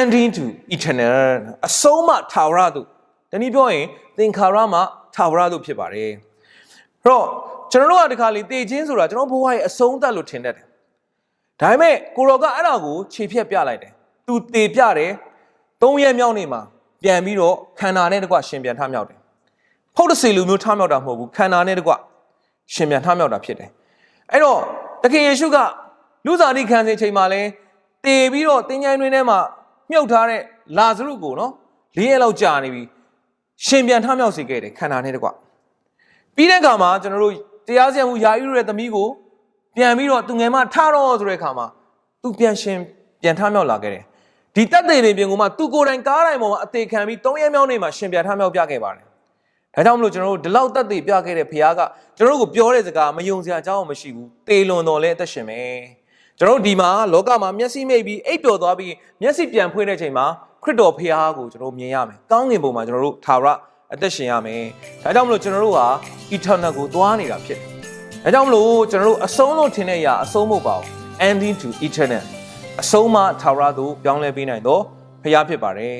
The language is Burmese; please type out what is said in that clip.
ending to eternal အဆုံးမထာဝရသို့ဒီနည်းပြောရင်သင်္ခါရမှထာဝရသို့ဖြစ်ပါတယ်အဲ့တော့ကျွန်တော်တို့ကဒီခါလေးတည်ခြင်းဆိုတာကျွန်တော်ဘဝရဲ့အဆုံးသတ်လို့ထင်တတ်တယ်ဒါပေမဲ့ကိုရောကအဲ့ဒါကိုခြေဖြတ်ပြလိုက်တယ်သူတည်ပြတယ်3 ရက်မြောက်နေ့မှာပြန်ပြီးတော့ခန္ဓာနဲ့တကွရှင်ပြန်ထမြောက်တယ်ဖုတ်တစီလူမျိုးထမြောက်တာမဟုတ်ဘူးခန္ဓာနဲ့တကွရှင်ပြန်ထမြောက်တာဖြစ်တယ်အဲ့တော့သခင်ယေရှုကလူစားတိခံစဉ်ချိန်မှာလဲတည်ပြီးတော့တင်းချိုင်းတွင်ထဲမှာမြုပ်ထားတဲ့လာဇရုကိုနော်4 ရက်လောက်ကြာနေပြီရှင်ပြန်ထမြောက်စေခဲ့တယ်ခန္ဓာနဲ့တကွပြီးတဲ့အခါမှာကျွန်တော်တို့တရားစရမှုယာယုရဲ့သမီးကိုပြန်ပြီးတော့သူငယ်မထတော့ဆိုတဲ့အခါမှာသူပြန်ရှင်ပြန်ထမြောက်လာခဲ့တယ်ဒီတက်တဲ့တွေပြင်ကမှသူကိုယ်တိုင်ကားတိုင်းပေါ်မှာအသေးခံပြီး3 ရက်မြောက်နေ့မှာရှင်ပြန်ထမြောက်ပြခဲ့ပါတယ်ဒါကြောင့်မလို့ကျွန်တော်တို့ဒီလောက်တက်တဲ့ပြခဲ့တဲ့ဘုရားကကျွန်တော်တို့ကိုပြောတဲ့စကားမယုံစရာအကြောင်းမရှိဘူးတေလွန်တော်လဲအသက်ရှင်မယ်ကျွန်တော်တို့ဒီမှာလောကမှာမျက်စိမိတ်ပြီးအိပ်ပျော်သွားပြီးမျက်စိပြန်ဖွင့်တဲ့ချိန်မှာခရစ်တော်ဘုရားကိုကျွန်တော်မြင်ရမယ်ကောင်းကင်ဘုံမှာကျွန်တော်တို့ထာဝရအသက်ရှင်ရမယ်ဒါကြောင့်မလို့ကျွန်တော်တို့ဟာ eternal ကိုသွားနေတာဖြစ်တယ်ဒါကြောင့်မလို့ကျွန်တော်တို့အဆုံးလို့ထင်တဲ့အရာအဆုံးမဟုတ်ပါဘူး ending to eternal အဆုံးမထာဝရသို့ပြောင်းလဲပေးနိုင်တော့ဘုရားဖြစ်ပါတယ်